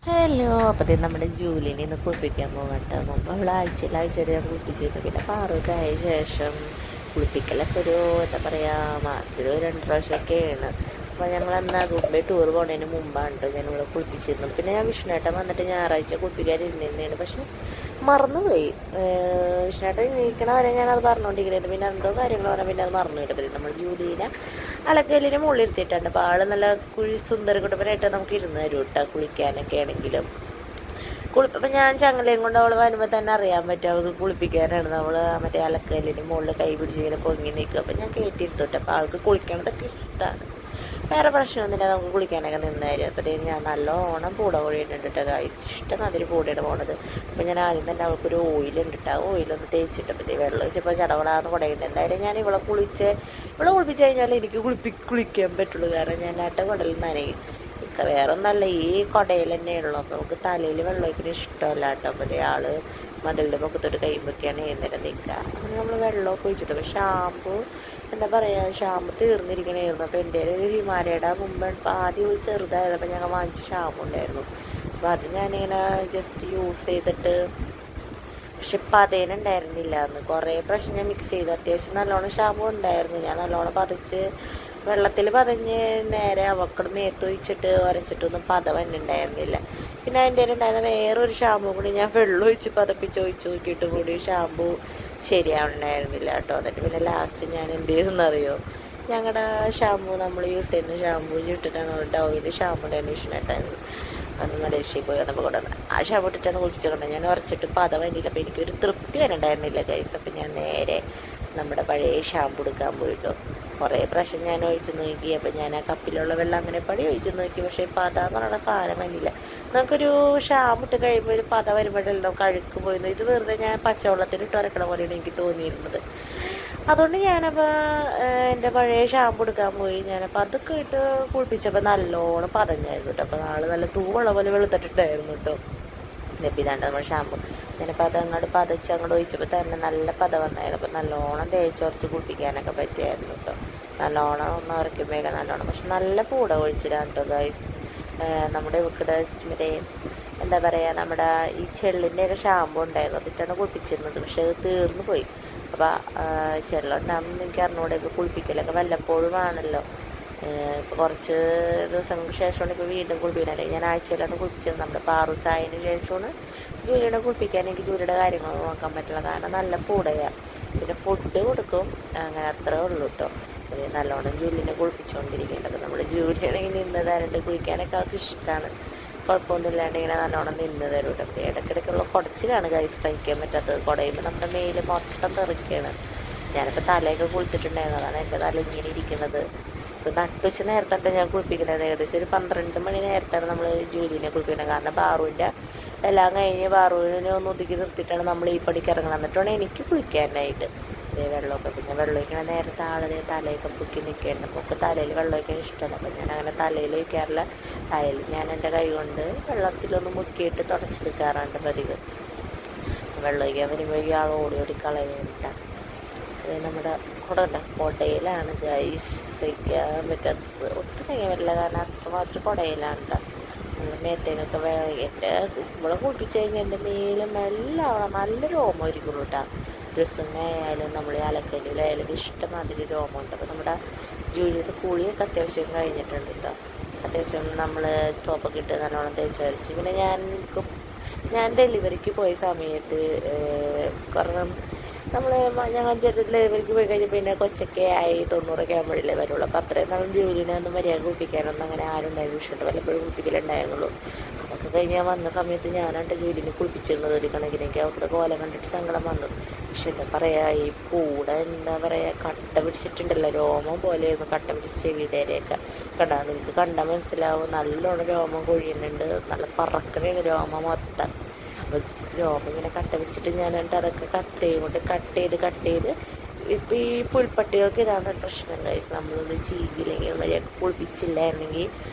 Hello, അപ്പത്തേക്കും നമ്മുടെ ജൂലിനെ ഇന്ന് കുളിപ്പിക്കാൻ പോകട്ടെ. മുമ്പ് അവൾ ആഴ്ചയിൽ ഞാൻ കുളിപ്പിച്ചിരുന്നു. പിന്നെ പാറൊക്കെ ആയ ശേഷം കുളിപ്പിക്കലൊക്കെ ഒരു എന്താ പറയുക, മാസത്തിൽ 2 പ്രാവശ്യമൊക്കെയാണ്. അപ്പോൾ ഞങ്ങൾ എന്നാൽ മുമ്പേ ടൂർ പോകുന്നതിന് മുമ്പാണ് കേട്ടോ ഞാൻ ഇവിടെ കുളിപ്പിച്ചിരുന്നു. പിന്നെ ഞാൻ വിഷ്ണുവേട്ടൻ വന്നിട്ട് ഞായറാഴ്ച കുളിപ്പിക്കാനിരുന്നതാണ്. പക്ഷെ മറന്നുപോയി. വിഷ്ണുവേട്ടൻ എണീക്കണ വരെ ഞാനത് പറഞ്ഞുകൊണ്ടിരിക്കുന്നത്. പിന്നെ എന്തോ കാര്യങ്ങൾ പറഞ്ഞാൽ പിന്നെ അത് മറന്നു കിട്ടും. നമ്മൾ ജൂലിനെ അലക്കല്ലിന് മുകളിൽ ഇരുത്തിയിട്ടുണ്ട്. അപ്പോൾ ആൾ നല്ല സുന്ദര കുട്ടപ്പനായിട്ട് നമുക്ക് ഇരുന്ന് തരും കേട്ടോ കുളിക്കാനൊക്കെ ആണെങ്കിലും. അപ്പം ഞാൻ ചങ്ങലയും കൊണ്ട് അവൾ വരുമ്പോൾ തന്നെ അറിയാൻ പറ്റും അവൾക്ക് കുളിപ്പിക്കാനാണ്. നമ്മൾ മറ്റേ അലക്കല്ലിന് മുകളിൽ കൈ പിടിച്ച് ഇങ്ങനെ പൊങ്ങി നിൽക്കും. അപ്പം ഞാൻ കയറ്റിയിരുത്തോട്ടെ. അപ്പോൾ ആൾക്ക് കുളിക്കണതൊക്കെ ഇഷ്ടമാണ്. വേറെ പ്രശ്നമൊന്നുമില്ല, നമുക്ക് കുളിക്കാനൊക്കെ നിന്നായിരുന്നു. അപ്പോഴത്തേക്കും ഞാൻ നല്ലോണം പൂട കൊഴിയുന്നുണ്ട് കേട്ടോ ഗൈസ്. ഇഷ്ടം അതിൽ പൂടയാണ് പോണത്. അപ്പോൾ ഞാൻ ആദ്യം തന്നെ അവൾക്കൊരു ഓയിലുണ്ട് കേട്ടോ. ആ ഓയിലൊന്ന് തേച്ചിട്ടപ്പോഴത്തേക്ക് വെള്ളം ഒഴിച്ചപ്പോൾ ചടവളാന്ന് കുടയുണ്ട്. എന്തായാലും ഞാൻ ഇവളെ കുളിപ്പിച്ച് കഴിഞ്ഞാൽ എനിക്ക് കുളിക്കാൻ പറ്റുള്ളൂ. കാരണം ഞാൻ ആട്ട കുടലിൽ നനയും. വേറെ ഒന്നല്ല, ഈ കുടയിൽ തന്നെയുള്ളൂ. അപ്പോൾ നമുക്ക് തലയിൽ വെള്ളം ഒഴിക്കുന്ന ഇഷ്ടമല്ല കേട്ടോ. അപ്പോൾ ആൾ മതിലിൻ്റെ മുഖത്തോട്ട് കഴിയുമ്പോഴൊക്കെയാണ് നേരം നിൽക്കുക. അങ്ങനെ നമ്മൾ വെള്ളമൊക്കെ ഒഴിച്ചിട്ട് ഷാമ്പു എന്താ പറയുക, ഷാമ്പു തീർന്നിരിക്കണമായിരുന്നു. അപ്പോൾ എൻ്റെ ഒരു ഹിമാലയുടെ മുമ്പ് ആദ്യം ചെറുതായപ്പോൾ ഞങ്ങൾ വാങ്ങിച്ച ഷാമ്പു ഉണ്ടായിരുന്നു. അപ്പോൾ അത് ഞാനിങ്ങനെ ജസ്റ്റ് യൂസ് ചെയ്തിട്ട്, പക്ഷെ പതേനുണ്ടായിരുന്നില്ല. അന്ന് കുറേ പ്രാവശ്യം ഞാൻ മിക്സ് ചെയ്തു. അത്യാവശ്യം നല്ലോണം ഷാമ്പു ഉണ്ടായിരുന്നു. ഞാൻ നല്ലോണം പതച്ച് വെള്ളത്തിൽ പതഞ്ഞ് നേരെ അവക്കട് മേത്തൊഴിച്ചിട്ട് ഉരച്ചിട്ടൊന്നും പത വന്നിട്ടുണ്ടായിരുന്നില്ല. പിന്നെ അതിൻ്റെ ഉണ്ടായിരുന്ന വേറൊരു ഷാമ്പു കൂടി ഞാൻ വെള്ളം ഒഴിച്ച് പതപ്പിച്ച് ഒഴിച്ച് നോക്കിയിട്ട് കൂടി ഷാമ്പു ശരിയാവുന്നുണ്ടായിരുന്നില്ല കേട്ടോ. എന്നിട്ട് പിന്നെ ലാസ്റ്റ് ഞാൻ എന്ത് ചെയ്തെന്നറിയോ, ഞങ്ങളുടെ ഷാമ്പു നമ്മൾ യൂസ് ചെയ്യുന്ന ഷാമ്പു ഇട്ടിട്ടാണ് ഡോവിൻ്റെ ഷാമ്പു അന്വേഷണമായിട്ടായിരുന്നു. അന്ന് മലേഷ്യയിൽ പോയി വന്നപ്പോൾ കൊണ്ടുവന്ന് ആ ഷാമ്പു ഇട്ടിട്ടാണ് കുളിച്ചുകൊണ്ട് ഞാൻ ഉറച്ചിട്ട് പത വന്നില്ല. അപ്പോൾ എനിക്കൊരു തൃപ്തി വരണ്ടായിരുന്നില്ല ഗൈസ്. അപ്പം ഞാൻ നേരെ നമ്മുടെ പഴയ ഷാമ്പു എടുക്കാൻ പോയിട്ടോ. കുറേ പ്രാവശ്യം ഞാൻ ഒഴിച്ച് നോക്കി. അപ്പം ഞാൻ ആ കപ്പിലുള്ള വെള്ളം അങ്ങനെ പടി ഒഴിച്ച് നോക്കി. പക്ഷേ പത എന്ന് പറയുന്ന സാധനം വന്നില്ല. നമുക്കൊരു ഷാമ്പു ഇട്ട് കഴിയുമ്പോൾ ഒരു പത വരുമ്പോഴല്ലോ നമുക്ക് അഴുക്ക് പോയിരുന്നു. ഇത് വെറുതെ ഞാൻ പച്ചവെള്ളത്തിൽ ഇട്ട് ഉരക്കണ പോലെയാണ് എനിക്ക് തോന്നിയിരുന്നത്. അതുകൊണ്ട് ഞാനപ്പോൾ എൻ്റെ പഴയ ഷാമ്പു എടുക്കാൻ പോയി. ഞാനപ്പോൾ അതൊക്കെ ഇട്ട് കുളിപ്പിച്ചപ്പോൾ നല്ലോണം പതഞ്ഞായിരുന്നു കേട്ടോ. അപ്പോൾ നാളെ നല്ല തൂവെള്ള പോലെ വെളുത്തിട്ടുണ്ടായിരുന്നു കേട്ടോ. ഇപ്പം ഇതാണ്ട് നമ്മൾ ഷാമ്പു ഞാനിപ്പോൾ അത് അങ്ങോട്ട് പതച്ച് അങ്ങോട്ട് ഒഴിച്ചപ്പോൾ തന്നെ നല്ല പത വന്നായിരുന്നു. അപ്പോൾ നല്ലോണം തേച്ചുറച്ച് കുളിപ്പിക്കാനൊക്കെ പറ്റിയായിരുന്നു കേട്ടോ. നല്ലോണം ഒന്ന് ഉരയ്ക്കുമ്പോഴേക്കും നല്ലോണം. പക്ഷെ നല്ല പൂട ഒഴിച്ചിടാണ് കേട്ടോ ഗൈസ്. നമ്മുടെ ഇവിടെ മറ്റേ എന്താ പറയുക, നമ്മുടെ ഈ ചെള്ളിൻ്റെയൊക്കെ ഷാമ്പു ഉണ്ടായിരുന്നു. അതിട്ടാണ് കുളിപ്പിച്ചിരുന്നത്. പക്ഷെ അത് തീർന്നു പോയി. അപ്പോൾ ചെള്ളുണ്ടാകുമ്പോൾ എനിക്ക് അറിഞ്ഞൂടെ. ഇപ്പോൾ കുളിപ്പിക്കലൊക്കെ വല്ലപ്പോഴും ആണല്ലോ. ഇപ്പോൾ കുറച്ച് ദിവസങ്ങൾക്ക് ശേഷമാണ് ഇപ്പോൾ വീണ്ടും കുളിപ്പിക്കുന്നത്. അല്ലെങ്കിൽ ഞാൻ ആഴ്ചയിലാണ് കുളിപ്പിച്ചത്. നമ്മുടെ പാറുസായതിന് ശേഷമാണ് ജൂലിയുടെ കുളിപ്പിക്കാൻ എനിക്ക് ജൂലിയുടെ കാര്യങ്ങൾ നോക്കാൻ പറ്റില്ല. കാരണം നല്ല പൂടയാണ്. പിന്നെ ഫുഡ് കൊടുക്കും, അങ്ങനെ അത്രേ ഉള്ളൂ കേട്ടോ. നല്ലോണം ജൂലിനെ കുളിപ്പിച്ചുകൊണ്ടിരിക്കേണ്ടത്. നമ്മുടെ ജൂലിയാണെങ്കിൽ നിന്ന് തരണ്ട്. കുളിക്കാനൊക്കെ അവർക്ക് ഇഷ്ടമാണ്. കുഴപ്പമൊന്നുമില്ലാണ്ട് ഇങ്ങനെ നല്ലോണം നിന്ന് തരും കേട്ടോ. അപ്പോൾ ഇടയ്ക്കിടയ്ക്കുള്ള കുടച്ചിലാണ് കൈസ് സഹിക്കാൻ പറ്റാത്തത്. കുടയുമ്പോൾ നമ്മുടെ മേല് മൊത്തം തെറിക്കുകയാണ്. ഞാനിപ്പോൾ തലയൊക്കെ കുളിച്ചിട്ടുണ്ടായിരുന്നു. അതാണ് എൻ്റെ തല ഇങ്ങനെ ഇരിക്കുന്നത്. ഇപ്പോൾ നട്ടുവെച്ച് നേരത്തെ ഞാൻ കുളിപ്പിക്കുന്നത്. ഏകദേശം ഒരു 12 മണി നേരത്താണ് നമ്മൾ ജൂലിനെ കുളിപ്പിക്കുന്നത്. കാരണം ബാറുവിൻ്റെ എല്ലാം കഴിഞ്ഞ് ബാറുവിനെ ഒന്ന് ഒതുക്കി നിർത്തിയിട്ടാണ് നമ്മൾ ഈ പടിക്ക് ഇറങ്ങണം. എന്നിട്ടാണ് എനിക്ക് കുളിക്കാനായിട്ട് വെള്ളമൊക്കെ. പിന്നെ വെള്ളം ഒഴിക്കണ നേരത്തെ ആളത് തലയൊക്കെ പൊക്കി നിൽക്കേണ്ട. അപ്പോൾ തലയിൽ വെള്ളം ഒഴിക്കാൻ ഇഷ്ടമല്ല. അപ്പം ഞാൻ അങ്ങനെ തലയിൽ ഒഴിക്കാറില്ല. തലയിൽ ഞാൻ എൻ്റെ കൈ കൊണ്ട് വെള്ളത്തിലൊന്ന് മുക്കിയിട്ട് തുടച്ചെടുക്കാറുണ്ട് പതിവ്. വെള്ളം ഒഴിക്കാൻ വരുമ്പോഴേക്കും ആൾ ഓടി കളയാനിട്ട. അത് നമ്മുടെ കുടയിലാണ് ഗൈസ്. സഹിക്കാൻ പറ്റാത്തത് ഒട്ടും സഹിക്കാൻ പറ്റില്ല. കാരണം അത്രമാത്രം കുടയിലാണ് കേട്ടോ. മേത്തേനൊക്കെ എൻ്റെ ഇവിടെ കുളിപ്പിച്ച് കഴിഞ്ഞാൽ എൻ്റെ മേലും എല്ലാം നല്ല രോമം ഒരുക്കുള്ളൂ കേട്ടോ. ഡ്രസ്സിനായാലും നമ്മൾ അലക്കലിലായാലും ഇഷ്ടമാതിരി രോമമുണ്ട്. അപ്പോൾ നമ്മുടെ ജൂലിയുടെ കുളിയൊക്കെ അത്യാവശ്യം കഴിഞ്ഞിട്ടുണ്ട് കേട്ടോ. അത്യാവശ്യം നമ്മൾ തോപ്പൊക്കെ ഇട്ട് നല്ലോണം തേച്ച് വരച്ച്. പിന്നെ ഞാൻ ഡെലിവറിക്ക് പോയ സമയത്ത് കാരണം ഞങ്ങൾ ഡെലിവറിക്ക് പോയി കഴിഞ്ഞാൽ പിന്നെ കൊച്ചൊക്കെ ആയി 90 ആകുമ്പോഴല്ലേ വരുള്ളൂ. അപ്പോൾ അത്രയും നാളും ജൂലിനെ ഒന്നും മര്യാദ കുളിപ്പിക്കാനൊന്നും അങ്ങനെ ആരും ഉണ്ടായിരുന്നു. ഇഷ്ടം വല്ലപ്പോഴും കുളിപ്പിക്കലുണ്ടായിരുന്നുള്ളൂ. അതൊക്കെ കഴിഞ്ഞ് വന്ന സമയത്ത് ഞാനായിട്ട് ജൂലിനെ കുളിപ്പിച്ചിരുന്നത് ഒരു കണക്കിനൊക്കെ. അവരുടെ കോലം കണ്ടിട്ട് സങ്കടം വന്നു. പക്ഷെ എന്താ പറയുക, ഈ പൂട എന്താ പറയുക, കട്ട പിടിച്ചിട്ടുണ്ടല്ലോ. രോമം പോലെയായിരുന്നു കട്ട പിടിച്ച ചെവിയുടെയൊക്കെ. കണ്ടാൽ നിങ്ങൾക്ക് കണ്ടാൽ മനസ്സിലാവും. നല്ലോണം രോമം കൊഴിയുന്നുണ്ട്. നല്ല പറക്കണയാണ് രോമം മൊത്തം. അപ്പോൾ രോമം ഇങ്ങനെ കട്ട പിടിച്ചിട്ട് ഞാനിട്ട് അതൊക്കെ കട്ട് ചെയ്ത് ഇപ്പം ഈ പുൽപ്പട്ടികൾക്ക് ഇതാണ് പ്രശ്നം കഴിച്ച്. നമ്മളൊന്ന് ചീകില്ലെങ്കിൽ മര്യാദ കുളിപ്പിച്ചില്ലായിരുന്നെങ്കിൽ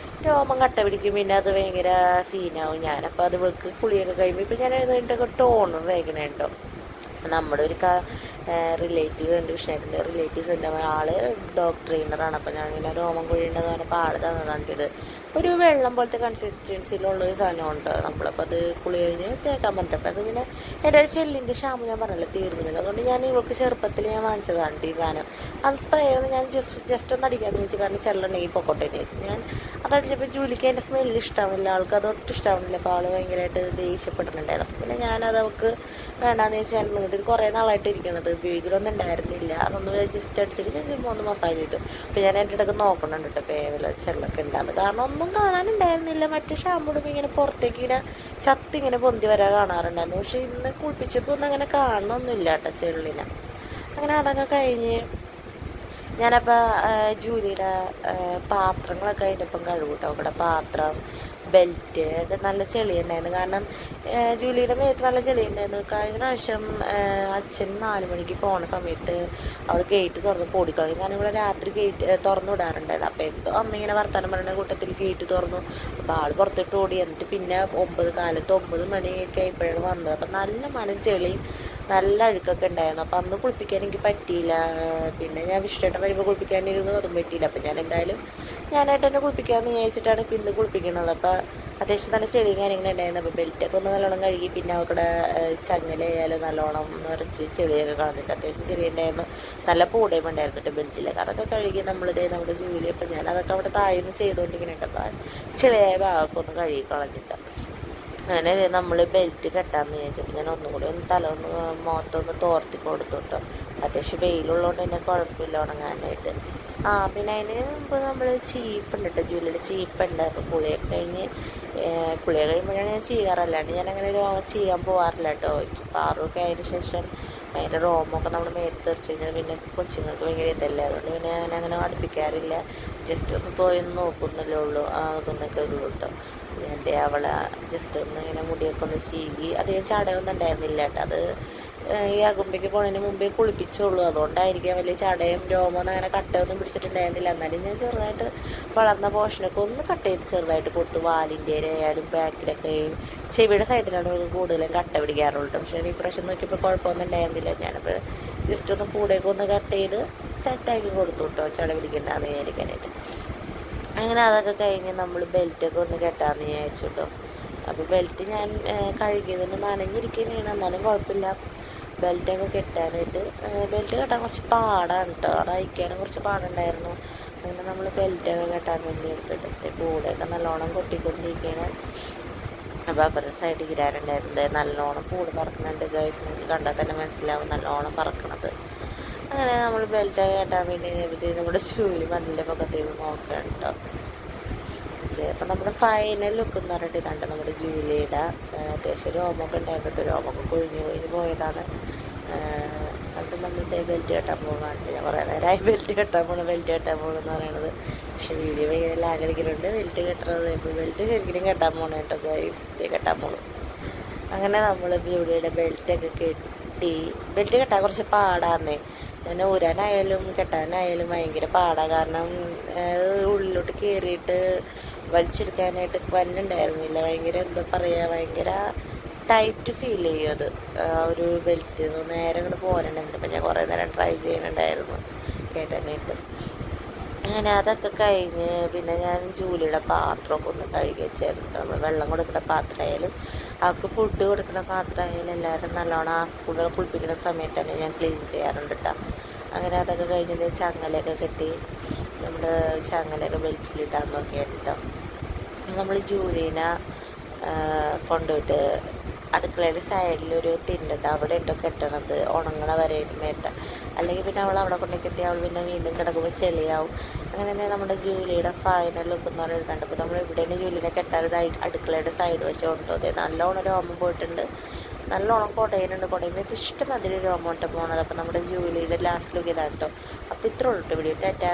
രോമം കട്ട പിടിക്കും. പിന്നെ അത് ഭയങ്കര സീനാവും. ഞാനപ്പോൾ അത് വെക്ക് കുളിയൊക്കെ കഴിയുമ്പോൾ ഇപ്പം ഞാൻ എഴുന്നേറ്റൊക്കെ ടോണർ വേഗനുണ്ടോ. നമ്മുടെ ഒരു റിലേറ്റീവ് ഉണ്ട്, വിഷ്ണുവിൻ്റെ റിലേറ്റീവ്സ് ഉണ്ട്. ആൾ ഡോഗ് ട്രെയിനറാണ്. അപ്പോൾ ഞാനിങ്ങനെ രോമം കൊഴിയുന്നത് പറഞ്ഞപ്പോൾ ആൾ തന്നതാണ് ഇത്. ഒരു വെള്ളം പോലത്തെ കൺസിസ്റ്റൻസിയിലുള്ള ഒരു സാധനമുണ്ട്. നമ്മളപ്പോൾ അത് കുളി കഴിഞ്ഞ് തേക്കാൻ പറ്റപ്പോൾ അത് പിന്നെ എൻ്റെ ഒരു ചെല്ലിൻ്റെ ഷാമ്പു ഞാൻ പറഞ്ഞല്ലോ തീർന്നില്ല. അതുകൊണ്ട് ഞാൻ ഇവൾക്ക് ചെറുപ്പത്തിൽ ഞാൻ വാങ്ങിച്ചതാണ് ഈ സാധനം. അത് സ്പ്രേ ഒന്ന് ഞാൻ ജസ്റ്റ് ഒന്ന് അടിക്കാമെന്ന് വെച്ചു, കാരണം ചെല്ലുണ്ടെങ്കിൽ പൊക്കോട്ടെ ഞാൻ അതടിച്ചപ്പോൾ ജൂലിക്ക് അതിൻ്റെ സ്മെല്ല് ഇഷ്ടമാവില്ല, ആൾക്ക് അത് ഒട്ടും ഇഷ്ടമാവില്ല. അപ്പോൾ ആൾ ഭയങ്കരമായിട്ട് ദേഷ്യപ്പെടുന്നുണ്ടായിരുന്നു. അപ്പോൾ പിന്നെ ഞാനത് അവൾക്ക് വേണ്ടാന്ന് വെച്ചാൽ ഇത് കുറേ നാളായിട്ട് ഇരിക്കണത് ഉപയോഗിക്കലൊന്നും ഉണ്ടായിരുന്നില്ല. അതൊന്ന് ജസ്റ്റ് അടിച്ചിട്ട് ഞാൻ ചുമ്മാ ഒന്ന് മസാജ് ചെയ്തു. അപ്പോൾ ഞാൻ എൻ്റെ ഇടയ്ക്ക് നോക്കണുണ്ട് കേട്ടോ പേവല ചെള്ളൊക്കെ ഉണ്ടാകുന്നത്, കാരണം ഒന്നും കാണാനുണ്ടായിരുന്നില്ല. മറ്റേ ഷാമ്പു ഇടുമ്പോൾ ഇങ്ങനെ പുറത്തേക്ക് ഇങ്ങനെ ഇങ്ങനെ പൊന്തി വരാൻ കാണാറുണ്ടായിരുന്നു. പക്ഷെ ഇന്ന് കുളിപ്പിച്ചപ്പോൾ ഒന്നും അങ്ങനെ കാണണമൊന്നുമില്ല കേട്ടോ ചെള്ളിനെ. അങ്ങനെ അതൊക്കെ കഴിഞ്ഞ് ഞാനപ്പോൾ ജൂലിയുടെ പാത്രങ്ങളൊക്കെ അതിൻ്റെ ഒപ്പം കഴുകൂട്ടോ. അവിടെ പാത്രം, ബെൽറ്റ് ഒക്കെ നല്ല ചെളിയുണ്ടായിരുന്നു. കാരണം ജൂലിയുടെ മേത്ത് നല്ല ചെളിയുണ്ടായിരുന്നു. കഴിഞ്ഞ പ്രാവശ്യം അച്ഛൻ 4 മണിക്ക് പോണ സമയത്ത് അവൾ ഗേറ്റ് തുറന്ന് പൊടിക്കളയും. കാരണം ഇവിടെ രാത്രി ഗേറ്റ് തുറന്നു വിടാറുണ്ടായിരുന്നു. അപ്പോൾ എന്തോ അമ്മ ഇങ്ങനെ വർത്തമാനം പറയുന്ന കൂട്ടത്തിൽ ഗേറ്റ് തുറന്നു. അപ്പോൾ ആൾ പുറത്തിട്ട് ഓടി. എന്നിട്ട് പിന്നെ 9 മണിയൊക്കെ ആയപ്പോഴാണ് വന്നത്. അപ്പം നല്ല മനം ചെളിയും നല്ല അഴുക്കൊക്കെ ഉണ്ടായിരുന്നു. അപ്പം അന്ന് കുളിപ്പിക്കാൻ എനിക്ക് പറ്റിയില്ല. പിന്നെ ഞാൻ വിഷ്ണുട്ടൻ വരുമ്പോൾ കുളിപ്പിക്കാനിരുന്നു, അതും പറ്റിയില്ല. അപ്പം ഞാൻ എന്തായാലും ഞാനായിട്ട് തന്നെ കുളിപ്പിക്കാമെന്ന് വിചാരിച്ചിട്ടാണ് ഇപ്പം ഇന്ന് കുളിപ്പിക്കുന്നത്. അപ്പോൾ അത്യാവശ്യം നല്ല ചെളിയും കാര്യങ്ങളും ഉണ്ടായിരുന്നു. അപ്പോൾ ബെൽറ്റൊക്കെ ഒന്ന് നല്ലോണം കഴുകി, പിന്നെ അവിടെ ചങ്ങലയായാലും നല്ലോണം നിറച്ച് ചെളിയൊക്കെ കളഞ്ഞിട്ട് അത്യാവശ്യം ചെളി ഉണ്ടായിരുന്നു. നല്ല പൂടയും ഉണ്ടായിരുന്നു കേട്ടോ ബെൽറ്റിലൊക്കെ. അതൊക്കെ കഴുകി നമ്മളിതേ നമ്മുടെ ജോലി. അപ്പം ഞാൻ അതൊക്കെ അവിടെ താഴ്ന്ന് ചെയ്തുകൊണ്ടിരിക്കണേ കേട്ടോ. ചെളിയായ ഭാഗമൊക്കെ ഒന്ന് കഴുകി കളഞ്ഞിട്ട് അങ്ങനെ നമ്മൾ ബെൽറ്റ് കെട്ടാമെന്ന് വിചാരിച്ചിട്ട് ഞാൻ ഒന്നും കൂടി ഒന്ന് മുഖത്തൊന്ന് തോർത്തി കൊടുത്തുട്ടോ. അത്യാവശ്യം വെയിലുള്ളതുകൊണ്ട് തന്നെ കുഴപ്പമില്ല ഉണങ്ങാനായിട്ട്. പിന്നെ അതിന് മുമ്പ് നമ്മൾ ചീപ്പുണ്ട് കേട്ടോ, ജൂലിയുടെ ചീപ്പുണ്ട്. അപ്പോൾ കുളിയൊക്കെ കഴിയുമ്പോഴാണ് ഞാൻ ചെയ്യാറല്ലാണ്ട് ഞാനങ്ങനെ ചെയ്യാൻ പോകാറില്ല കേട്ടോ. പാറൊക്കെ അതിന് ശേഷം അതിൻ്റെ റോമൊക്കെ നമ്മൾ മേത്ത് തെറിച്ച് കഴിഞ്ഞാൽ പിന്നെ കൊച്ചുങ്ങൾക്ക് ഭയങ്കര ഇതല്ലേ, അതുകൊണ്ട് പിന്നെ ഞാനങ്ങനെ അടുപ്പിക്കാറില്ല. ജസ്റ്റ് ഒന്ന് പോയി നോക്കുന്നല്ലേ ഉള്ളൂ, അതൊന്നൊക്കെ ഉള്ളൂ കേട്ടോ. എൻ്റെ അവളെ ജസ്റ്റ് ഒന്ന് ഇങ്ങനെ മുടിയൊക്കെ ഒന്ന് ചീകി. അധികം ചടയൊന്നും ഉണ്ടായിരുന്നില്ല കേട്ടോ. അത് ഈ അകുമ്പയ്ക്ക് പോണതിന് മുമ്പേ കുളിപ്പിച്ചുള്ളൂ, അതുകൊണ്ടായിരിക്കാം വലിയ ചടയും രോമൊന്നും അങ്ങനെ കട്ടയൊന്നും പിടിച്ചിട്ടുണ്ടായിരുന്നില്ല. എന്നാലും ഞാൻ ചെറുതായിട്ട് വളർന്ന പോർഷനൊക്കെ ഒന്ന് കട്ട് ചെയ്ത് ചെറുതായിട്ട് കൊടുത്തു. വാലിൻ്റെ ആയാലും ബാക്കിലൊക്കെ ചെവിയുടെ സൈഡിലാണ് കൂടുതലും കട്ട പിടിക്കാറുള്ളത്. പക്ഷേ ഈ പ്രാവശ്യം നോക്കിയപ്പോൾ കുഴപ്പമൊന്നും ഉണ്ടായിരുന്നില്ല. ഞാനപ്പോൾ ജസ്റ്റ് ഒന്ന് കൂടെയൊക്കെ ഒന്ന് കട്ട് ചെയ്ത് സെറ്റാക്കി കൊടുത്തു കേട്ടോ, ചട പിടിക്കണ്ടെന്ന് വിചാരിക്കാനായിട്ട്. അങ്ങനെ അതൊക്കെ കഴിഞ്ഞ് നമ്മൾ ബെൽറ്റൊക്കെ ഒന്ന് കെട്ടാമെന്ന് വിചാരിച്ചു കേട്ടോ. അപ്പോൾ ബെൽറ്റ് ഞാൻ കഴുകിയതൊന്ന് നനഞ്ഞിരിക്കുന്നതാണ്, എന്നാലും കുഴപ്പമില്ല. ബെൽറ്റൊക്കെ കെട്ടാനായിട്ട് ബെൽറ്റ് കെട്ടാൻ കുറച്ച് പാടാണ് കേട്ടോ, അത് അയക്കാനും കുറച്ച് പാടുണ്ടായിരുന്നു. അങ്ങനെ നമ്മൾ ബെൽറ്റൊക്കെ കെട്ടാൻ വേണ്ടി എടുത്തിട്ട് പൂടൊക്കെ നല്ലോണം കൊട്ടിക്കൊണ്ടിരിക്കുകയാണ്. അപ്പോൾ അപ്പുറത്തെ സൈഡിൽ ഇരാനുണ്ടായിരുന്നത് നല്ലോണം പൂട് പറക്കുന്നുണ്ട് ഗൈസ്. നിങ്ങൾക്ക് കണ്ടാൽ തന്നെ മനസ്സിലാവും നല്ലോണം പറക്കണത്. അങ്ങനെ നമ്മൾ ബെൽറ്റൊക്കെ കെട്ടാൻ വേണ്ടി നമ്മുടെ ജൂലി മതിലിൻ്റെ പക്കത്തേക്ക് നോക്കുകയാണ് കേട്ടോ. അപ്പം നമ്മുടെ ഫൈനൽ ലുക്ക് എന്ന് പറഞ്ഞിട്ട് കണ്ട് നമ്മുടെ ജൂലിയുടെ അത്യാവശ്യം രോമൊക്കെ ഉണ്ടായിരുന്നു. രോമൊക്കെ കൊഴിഞ്ഞ് പോയതാണ്. എന്നിട്ട് നമ്മളുടെ ബെൽറ്റ് കെട്ടാൻ പോകുന്നുണ്ട്. ഞാൻ കുറേ നേരമായി ബെൽറ്റ് കെട്ടാൻ പോകണമെന്ന് പറയണത്. പക്ഷെ വീഡിയോ ഭയങ്കര ലാഗടിക്കലുണ്ട്. ബെൽറ്റ് കെട്ടണത് ഇപ്പോൾ ബെൽറ്റ് ശരിക്കും കെട്ടാൻ പോകണം കേട്ടോ ഗൈസ്, കെട്ടാൻ പോകും. അങ്ങനെ നമ്മൾ ജൂലിയുടെ ബെൽറ്റൊക്കെ കെട്ടി. ബെൽറ്റ് കെട്ടാൻ കുറച്ച് പാടാന്നേ. ഞാൻ ഊരാനായാലും കെട്ടാനായാലും ഭയങ്കര പാടാണ്. കാരണം ഉള്ളിലോട്ട് കയറിയിട്ട് വലിച്ചെടുക്കാനായിട്ട് വന്നുണ്ടായിരുന്നില്ല. ഭയങ്കര എന്താ പറയുക, ഭയങ്കര ടൈറ്റ് ഫീൽ ചെയ്യും അത്. ഒരു ബെൽറ്റ് നേരെ ഇങ്ങോട്ട് പോരണുണ്ട്. അപ്പം ഞാൻ കുറേ നേരം ട്രൈ ചെയ്യുന്നുണ്ടായിരുന്നു കേട്ടാനായിട്ട്. അങ്ങനെ അതൊക്കെ കഴിഞ്ഞ് പിന്നെ ഞാൻ ജൂലിയുടെ പാത്രമൊക്കെ ഒന്ന് കഴുകി വെച്ചായിരുന്നു. നമ്മൾ വെള്ളം കൊടുക്കുന്ന പാത്രമായാലും അവർക്ക് ഫുഡ് കൊടുക്കുന്ന പാത്രമായാലും എല്ലാവരും നല്ലോണം ആ സ്കൂളുകൾ കുളിപ്പിക്കുന്ന സമയത്ത് തന്നെ ഞാൻ ക്ലീൻ ചെയ്യാറുണ്ട് കേട്ടോ. അങ്ങനെ അതൊക്കെ കഴിഞ്ഞത് ചങ്ങലയൊക്കെ കെട്ടി നമ്മുടെ ചങ്ങലയൊക്കെ ബെൽറ്റിലിട്ടാൻ നോക്കിയാണ് കേട്ടോ. നമ്മൾ ജൂലിനെ കൊണ്ടുപോയിട്ട് അടുക്കളയുടെ സൈഡിലൊരു തിണ്ടുണ്ട്, അവിടെ ഇട്ടോ കെട്ടണത് ഉണങ്ങണ വരെ മേത്ത. അല്ലെങ്കിൽ പിന്നെ അവൾ അവിടെ കൊണ്ടു കെട്ടി അവൾ പിന്നെ വീണ്ടും കിടക്കുമ്പോൾ ചെളിയാവും. അങ്ങനെ തന്നെ നമ്മുടെ ജൂലിയുടെ ഫൈനൽ ലുക്ക് എന്ന് പറഞ്ഞാൽ എഴുതാണ്ട്. അപ്പോൾ നമ്മൾ ഇവിടെയാണ് ജൂലിനെ കെട്ടാറ് അടുക്കളയുടെ സൈഡ് വശം ഉണ്ടോ. അതെ നല്ലോണം രോമം പോയിട്ടുണ്ട്, നല്ലോണം കുടയുന്നുണ്ട്. കുടയുമ്പോൾ ഇഷ്ടം അതിൽ രോമം ഇട്ട് പോകണത്. അപ്പോൾ നമ്മുടെ ജൂലിയുടെ ലാസ്റ്റ് ലുക്ക് ഇതാണ് കേട്ടോ. അപ്പോൾ ഇത്ര ഉള്ളൂ വീഡിയോ. ടാറ്റാ.